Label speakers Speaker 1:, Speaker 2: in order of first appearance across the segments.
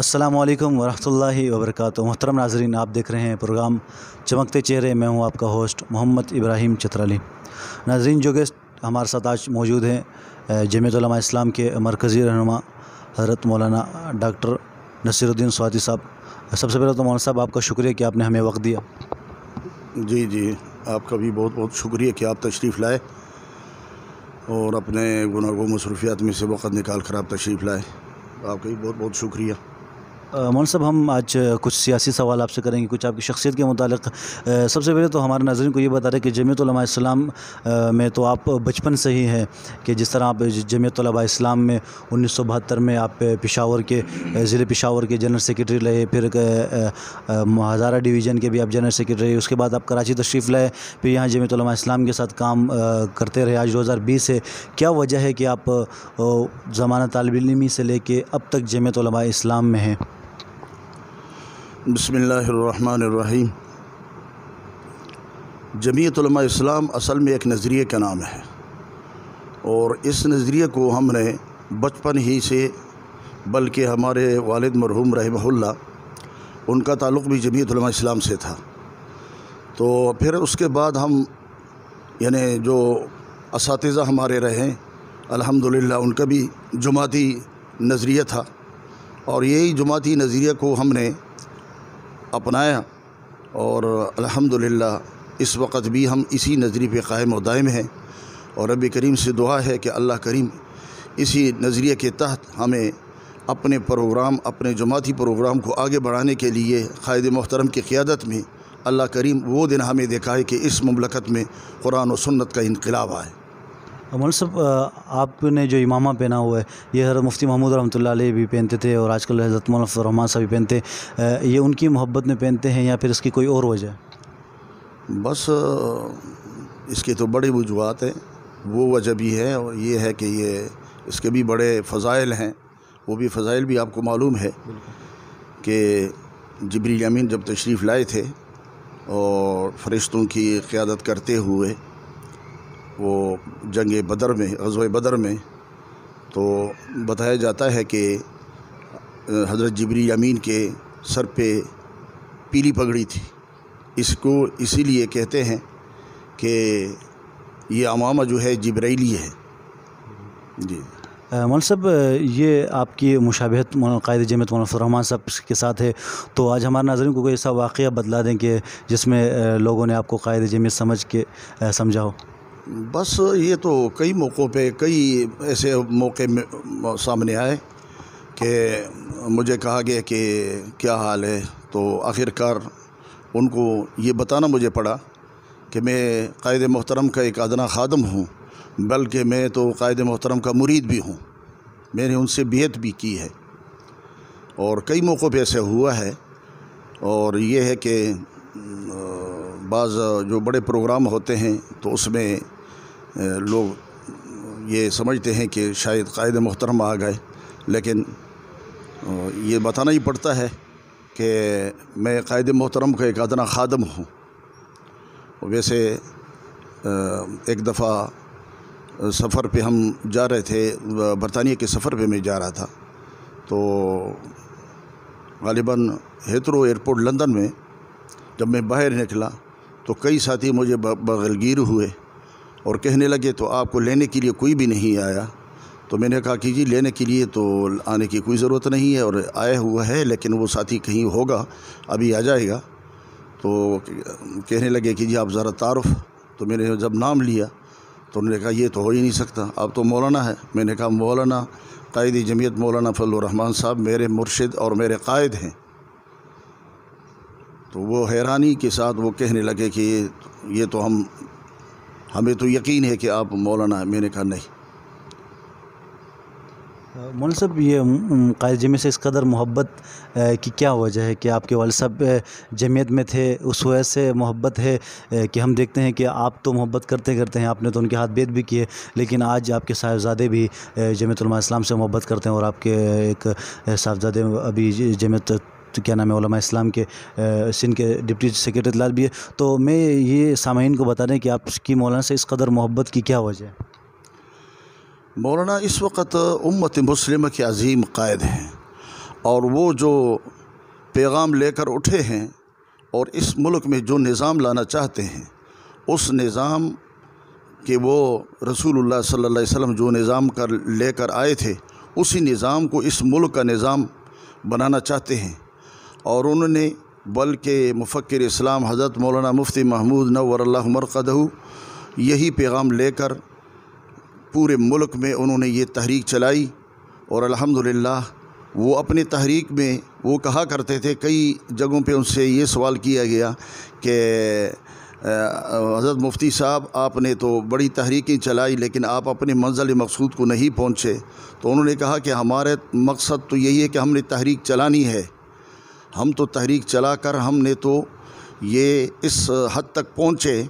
Speaker 1: السلام علیکم ورحمۃ اللہ وبرکاتہ۔ محترم ناظرین، آپ دیکھ رہے ہیں پروگرام چمکتے چہرے۔ میں ہوں آپ کا ہوسٹ محمد ابراہیم چترالی۔ ناظرین، جو گیسٹ ہمارے ساتھ آج موجود ہیں جمعیت علماء اسلام کے مرکزی رہنما حضرت مولانا ڈاکٹر نصیر الدین سوادی صاحب۔ سب سے پہلے تو مولانا صاحب آپ کا شکریہ کہ آپ نے ہمیں وقت دیا۔
Speaker 2: جی آپ کا بھی بہت بہت شکریہ کہ آپ تشریف لائے اور اپنے گناہوں مصروفیات میں سے وقت نکال کر آپ تشریف لائے۔ آپ کا بھی بہت بہت شکریہ۔
Speaker 1: مولانا صاحب، ہم آج کچھ سیاسی سوال آپ سے کریں گے، کچھ آپ کی شخصیت کے متعلق۔ سب سے پہلے تو ہمارے ناظرین کو یہ بتا رہے کہ جمعیت علماء اسلام میں تو آپ بچپن سے ہی ہیں، کہ جس طرح آپ جمعیت علماء اسلام میں 1972 میں آپ پشاور کے ضلع پشاور کے جنرل سیکرٹری رہے، پھر ہزارہ ڈویژن کے بھی آپ جنرل سیکرٹری رہے، اس کے بعد آپ کراچی تشریف لائے، پھر یہاں جمعیت علماء اسلام کے ساتھ کام کرتے رہے۔ آج 2020 ہے، کیا وجہ ہے کہ آپ زمانہ طالب علمی سے لے کے اب تک جمعیت علماء اسلام میں ہیں؟
Speaker 2: بسم اللہ الرحمن الرحیم۔ جمعیت علماء اسلام اصل میں ایک نظریے کا نام ہے، اور اس نظریے کو ہم نے بچپن ہی سے، بلکہ ہمارے والد مرحوم رحمہ اللہ، ان کا تعلق بھی جمعیت علماء اسلام سے تھا۔ تو پھر اس کے بعد ہم جو اساتذہ ہمارے رہے الحمدللہ، ان کا بھی جماعتی نظریہ تھا، اور یہی جماعتی نظریے کو ہم نے اپنایا، اور الحمدللہ اس وقت بھی ہم اسی نظریے پہ قائم و دائم ہیں، اور رب کریم سے دعا ہے کہ اللہ کریم اسی نظریے کے تحت ہمیں اپنے پروگرام، اپنے جماعتی پروگرام کو آگے بڑھانے کے لیے قائد محترم کی قیادت میں اللہ کریم وہ دن ہمیں دکھائے کہ اس مملکت میں قرآن و سنت کا انقلاب آئے۔
Speaker 1: مولانا صاحب، آپ نے جو امامہ پہنا ہوا ہے، یہ حضرت مفتی محمود رحمۃ اللہ علیہ بھی پہنتے تھے، اور آج کل حضرت مولانا فضل الرحمان صاحب بھی پہنتے ہیں۔ یہ ان کی محبت میں پہنتے ہیں یا پھر اس کی کوئی اور وجہ ہے؟
Speaker 2: بس اس کی تو بڑی وجوہات ہیں، وہ وجہ بھی ہے، اور یہ ہے کہ اس کے بھی بڑے فضائل ہیں۔ وہ بھی فضائل بھی آپ کو معلوم ہے کہ جبریل امین جب تشریف لائے تھے اور فرشتوں کی قیادت کرتے ہوئے وہ جنگ بدر میں، غزوہ بدر میں، تو بتایا جاتا ہے کہ حضرت جبریل امین کے سر پہ پیلی پگڑی تھی۔ اس کو اسی لیے کہتے ہیں کہ یہ عمامہ جو ہے جبرائیلی ہے۔ جی
Speaker 1: مولانا صاحب، یہ آپ کی مشابہت قائد جمعیت مولانا فضل الرحمان صاحب کے ساتھ ہے، تو آج ہمارے ناظرین کو کوئی ایسا واقعہ بتلا دیں کہ جس میں لوگوں نے آپ کو قائد جمعیت سمجھ کے سمجھا ہو۔
Speaker 2: بس یہ تو کئی موقعوں پہ، کئی ایسے موقع سامنے آئے کہ مجھے کہا گیا کہ کیا حال ہے، تو آخرکار ان کو یہ بتانا مجھے پڑا کہ میں قائد محترم کا ایک ادنا خادم ہوں، بلکہ میں تو قائد محترم کا مرید بھی ہوں، میں نے ان سے بیعت بھی کی ہے، اور کئی موقعوں پہ ایسے ہوا ہے۔ اور یہ ہے کہ بعض جو بڑے پروگرام ہوتے ہیں تو اس میں لوگ یہ سمجھتے ہیں کہ شاید قائد محترم آ گئے، لیکن یہ بتانا ہی پڑتا ہے کہ میں قائد محترم کا ایک ادنا خادم ہوں۔ ویسے ایک دفعہ سفر پہ ہم جا رہے تھے، برطانیہ کے سفر پہ میں جا رہا تھا، تو غالباً ہیترو ایئرپورٹ لندن میں جب میں باہر نکلا تو کئی ساتھی مجھے بغلگیر ہوئے اور کہنے لگے تو آپ کو لینے کے لیے کوئی بھی نہیں آیا؟ تو میں نے کہا کہ جی لینے کے لیے تو آنے کی کوئی ضرورت نہیں ہے، اور آیا ہوا ہے لیکن وہ ساتھی کہیں ہوگا، ابھی آ جائے گا۔ تو کہنے لگے کہ جی آپ ذرا تعارف۔ تو میں نے جب نام لیا تو انہوں نے کہا یہ تو ہو ہی نہیں سکتا، آپ تو مولانا ہے۔ میں نے کہا مولانا قائد جمعیت مولانا فضل الرحمان صاحب میرے مرشد اور میرے قائد ہیں۔ تو وہ حیرانی کے ساتھ وہ کہنے لگے کہ یہ تو ہمیں تو یقین ہے کہ آپ مولانا ہیں۔ میں نے کہا نہیں۔
Speaker 1: مولانا صاحب، یہ قائد جمعیت سے اس قدر محبت کی کیا وجہ ہے کہ آپ کے والد صاحب جمعیت میں تھے، اس وجہ سے محبت ہے کہ ہم دیکھتے ہیں کہ آپ تو محبت کرتے ہیں، آپ نے تو ان کے ہاتھ بیعت بھی کیے، لیکن آج آپ کے صاحبزادے بھی جمعیت علماء اسلام سے محبت کرتے ہیں، اور آپ کے ایک صاحبزادے ابھی جمعیت کیا نام ہے علماء اسلام کے سندھ کے ڈپٹی سیکرٹری اطلاعات بھی ہے، تو میں یہ سامعین کو بتا دیں کہ آپ کی مولانا سے اس قدر محبت کی کیا وجہ ہے؟
Speaker 2: مولانا اس وقت امت مسلمہ کے عظیم قائد ہیں، اور وہ جو پیغام لے کر اٹھے ہیں اور اس ملک میں جو نظام لانا چاہتے ہیں، اس نظام کہ وہ رسول اللہ صلی اللہ علیہ وسلم جو نظام لے کر آئے تھے، اسی نظام کو اس ملک کا نظام بنانا چاہتے ہیں۔ اور انہوں نے بلکہ مفکر اسلام حضرت مولانا مفتی محمود نور اللہ مرقدہ یہی پیغام لے کر پورے ملک میں انہوں نے یہ تحریک چلائی، اور الحمدللہ وہ اپنی تحریک میں وہ کہا کرتے تھے، کئی جگہوں پہ ان سے یہ سوال کیا گیا کہ حضرت مفتی صاحب آپ نے تو بڑی تحریکیں چلائی لیکن آپ اپنے منزل مقصود کو نہیں پہنچے۔ تو انہوں نے کہا کہ ہمارے مقصد تو یہی ہے کہ ہم نے تحریک چلانی ہے، ہم تو تحریک چلا کر ہم نے تو یہ اس حد تک پہنچے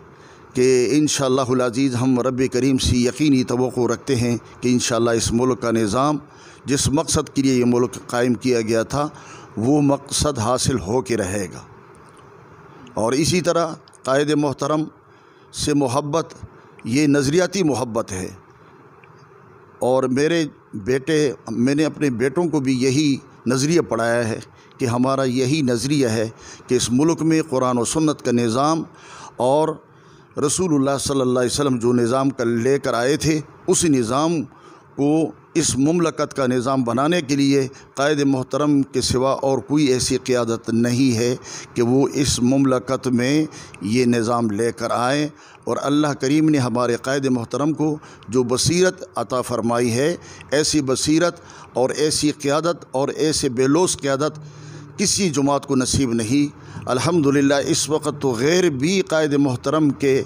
Speaker 2: کہ انشاءاللہ العزیز ہم رب کریم سے یقینی توقع رکھتے ہیں کہ انشاءاللہ اس ملک کا نظام جس مقصد کے لیے یہ ملک قائم کیا گیا تھا وہ مقصد حاصل ہو کے رہے گا۔ اور اسی طرح قائد محترم سے محبت یہ نظریاتی محبت ہے، اور میں نے اپنے بیٹوں کو بھی یہی نظریہ پڑھایا ہے کہ ہمارا یہی نظریہ ہے کہ اس ملک میں قرآن و سنت کا نظام اور رسول اللہ صلی اللہ علیہ وسلم جو نظام لے کر آئے تھے اسی نظام کو اس مملکت کا نظام بنانے کے لیے قائد محترم کے سوا اور کوئی ایسی قیادت نہیں ہے کہ وہ اس مملکت میں یہ نظام لے کر آئیں۔ اور اللہ کریم نے ہمارے قائد محترم کو جو بصیرت عطا فرمائی ہے، ایسی بصیرت اور ایسی قیادت اور ایسے بے لوث قیادت کسی جماعت کو نصیب نہیں۔ الحمدللہ اس وقت تو غیر بھی قائد محترم کے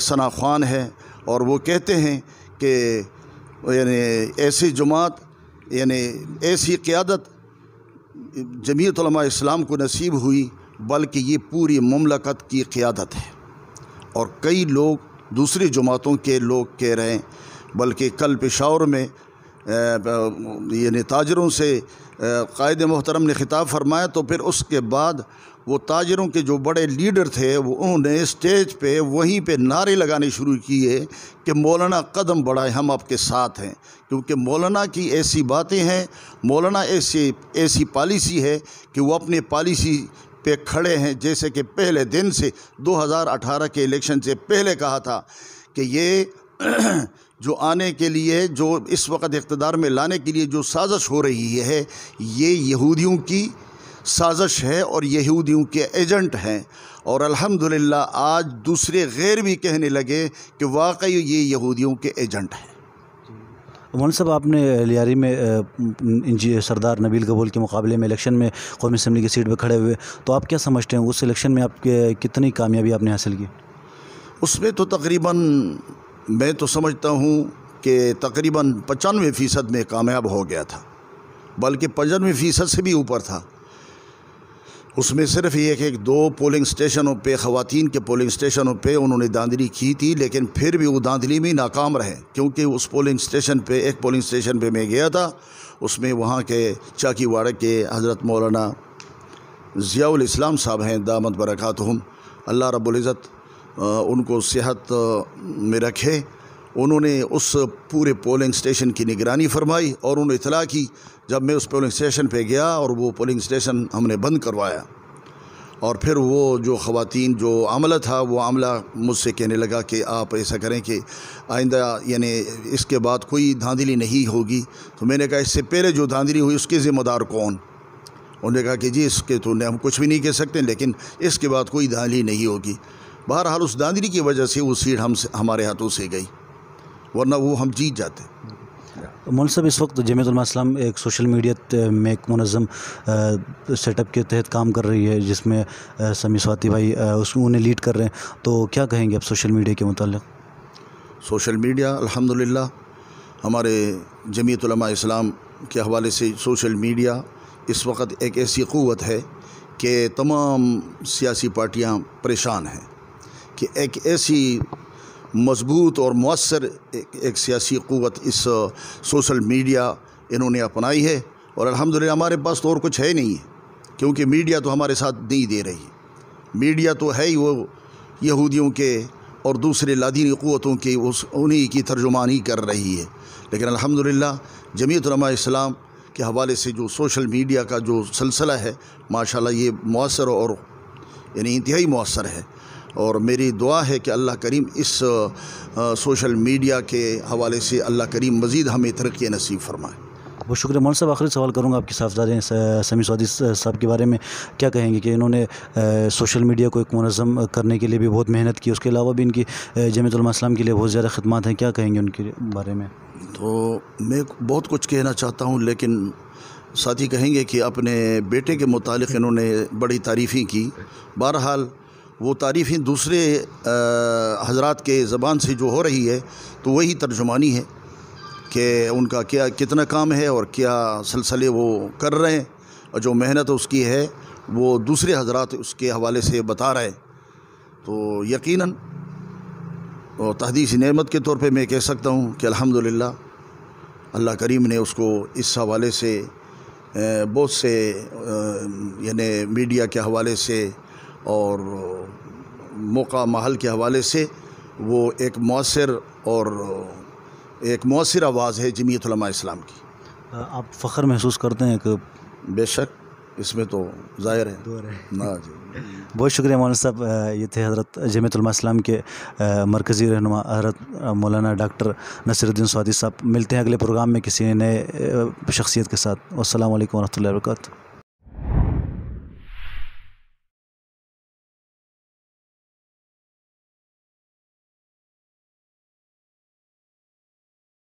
Speaker 2: ثناخوان ہیں، اور وہ کہتے ہیں کہ یعنی ایسی جماعت یعنی ایسی قیادت جمعیت علماء اسلام کو نصیب ہوئی، بلکہ یہ پوری مملکت کی قیادت ہے۔ اور کئی لوگ دوسری جماعتوں کے لوگ کہہ رہے ہیں، بلکہ کل پشاور میں یعنی تاجروں سے قائد محترم نے خطاب فرمایا، تو پھر اس کے بعد وہ تاجروں کے جو بڑے لیڈر تھے وہ انہوں نے اسٹیج پہ وہیں پہ نعرے لگانے شروع کیے کہ مولانا قدم بڑھائے، ہم آپ کے ساتھ ہیں، کیونکہ مولانا کی ایسی باتیں ہیں، مولانا ایسی پالیسی ہے کہ وہ اپنے پالیسی پہ کھڑے ہیں۔ جیسے کہ پہلے دن سے 2018 کے الیکشن سے پہلے کہا تھا کہ یہ جو آنے کے لیے جو اس وقت اقتدار میں لانے کے لیے جو سازش ہو رہی ہے، یہ یہودیوں کی سازش ہے اور یہودیوں کے ایجنٹ ہیں۔ اور الحمدللہ آج دوسرے غیر بھی کہنے لگے کہ واقعی یہ یہودیوں کے ایجنٹ ہیں۔
Speaker 1: مولانا صاحب، آپ نے لیاری میں سردار نبیل گبول کے مقابلے میں الیکشن میں قومی اسمبلی کی سیٹ پہ کھڑے ہوئے، تو آپ کیا سمجھتے ہیں اس الیکشن میں آپ کے کتنی کامیابی آپ نے حاصل کی؟
Speaker 2: اس میں تو تقریباً میں تو سمجھتا ہوں کہ تقریباً 95% میں کامیاب ہو گیا تھا، بلکہ 95% سے بھی اوپر تھا۔ اس میں صرف یہ کہ 2 پولنگ اسٹیشنوں پہ خواتین کے پولنگ اسٹیشنوں پہ انہوں نے دھاندلی کی تھی، لیکن پھر بھی وہ دھاندلی میں ناکام رہے، کیونکہ اس پولنگ اسٹیشن پہ ایک پولنگ اسٹیشن پہ میں گیا تھا، اس میں وہاں کے چاکی واڑہ کے حضرت مولانا ضیاء الاسلام صاحب ہیں دامت برکاتہم، اللہ رب العزت ان کو صحت میں رکھے، انہوں نے اس پورے پولنگ اسٹیشن کی نگرانی فرمائی اور انہوں نے اطلاع کی۔ جب میں اس پولنگ اسٹیشن پہ گیا اور وہ پولنگ اسٹیشن ہم نے بند کروایا، اور پھر وہ جو خواتین جو عملہ تھا وہ عملہ مجھ سے کہنے لگا کہ آپ ایسا کریں کہ آئندہ یعنی اس کے بعد کوئی دھاندلی نہیں ہوگی۔ تو میں نے کہا اس سے پہلے جو دھاندلی ہوئی اس کے ذمہ دار کون؟ انہوں نے کہا کہ جی اس کے تو ہم کچھ بھی نہیں کہہ سکتے، لیکن اس کے بعد کوئی دھاندلی نہیں ہوگی۔ بہرحال اس دھاندلی کی وجہ سے وہ سیٹ ہمارے ہاتھوں سے گئی، ورنہ وہ ہم جیت جاتے۔
Speaker 1: مولانا صاحب، اس وقت جمعیت علماء اسلام ایک سوشل میڈیا میں ایک منظم سیٹ اپ کے تحت کام کر رہی ہے، جس میں سمیع سواتی بھائی اس کو انہیں لیڈ کر رہے ہیں، تو کیا کہیں گے آپ سوشل میڈیا کے متعلق؟
Speaker 2: سوشل میڈیا الحمدللہ ہمارے جمعیت علماء اسلام کے حوالے سے سوشل میڈیا اس وقت ایک ایسی قوت ہے کہ تمام سیاسی پارٹیاں پریشان ہیں کہ ایک ایسی مضبوط اور مؤثر ایک سیاسی قوت اس سوشل میڈیا انہوں نے اپنائی ہے، اور الحمدللہ ہمارے پاس تو اور کچھ ہے نہیں ہے، کیونکہ میڈیا تو ہمارے ساتھ نہیں دے رہی، میڈیا تو ہے ہی وہ یہودیوں کے اور دوسرے لادینی قوتوں کی انہی کی ترجمانی کر رہی ہے۔ لیکن الحمدللہ جمعیت علماء اسلام کے حوالے سے جو سوشل میڈیا کا جو سلسلہ ہے ماشاءاللہ یہ مؤثر اور یعنی انتہائی مؤثر ہے، اور میری دعا ہے کہ اللہ کریم اس سوشل میڈیا کے حوالے سے اللہ کریم مزید ہمیں ترقی نصیب فرمائے۔
Speaker 1: بہت شکریہ مولانا صاحب۔ آخری سوال کروں گا آپ کے صاحبزادے سمیع سعودی صاحب کے بارے میں، کیا کہیں گے کہ انہوں نے سوشل میڈیا کو ایک منظم کرنے کے لیے بھی بہت محنت کی، اس کے علاوہ بھی ان کی جمعیت علماء اسلام کے لیے بہت زیادہ خدمات ہیں، کیا کہیں گے ان کے بارے میں؟
Speaker 2: تو میں بہت کچھ کہنا چاہتا ہوں، لیکن ساتھی کہیں گے کہ اپنے بیٹے کے متعلق انہوں نے بڑی تعریفیں کی۔ بہرحال وہ تعریفیں دوسرے حضرات کے زبان سے جو ہو رہی ہے تو وہی ترجمانی ہے کہ ان کا کیا کتنا کام ہے اور کیا سلسلے وہ کر رہے ہیں، اور جو محنت اس کی ہے وہ دوسرے حضرات اس کے حوالے سے بتا رہے ہیں۔ تو یقیناً تحدیث نعمت کے طور پہ میں کہہ سکتا ہوں کہ الحمدللہ اللہ کریم نے اس کو اس حوالے سے بہت سے یعنی میڈیا کے حوالے سے اور موقع محل کے حوالے سے وہ ایک مؤثر آواز ہے جمعیت علماء اسلام کی۔
Speaker 1: آپ فخر محسوس کرتے ہیں کہ؟
Speaker 2: بے شک، اس میں تو ظاہر ہے۔ جی
Speaker 1: بہت شکریہ مولانا صاحب، یہ تھے حضرت جمعیت علماء اسلام کے مرکزی رہنما حضرت مولانا ڈاکٹر نصیر الدین سعودی صاحب۔ ملتے ہیں اگلے پروگرام میں کسی نئے شخصیت کے ساتھ۔ والسلام علیکم ورحمۃ اللہ وبرکاتہ۔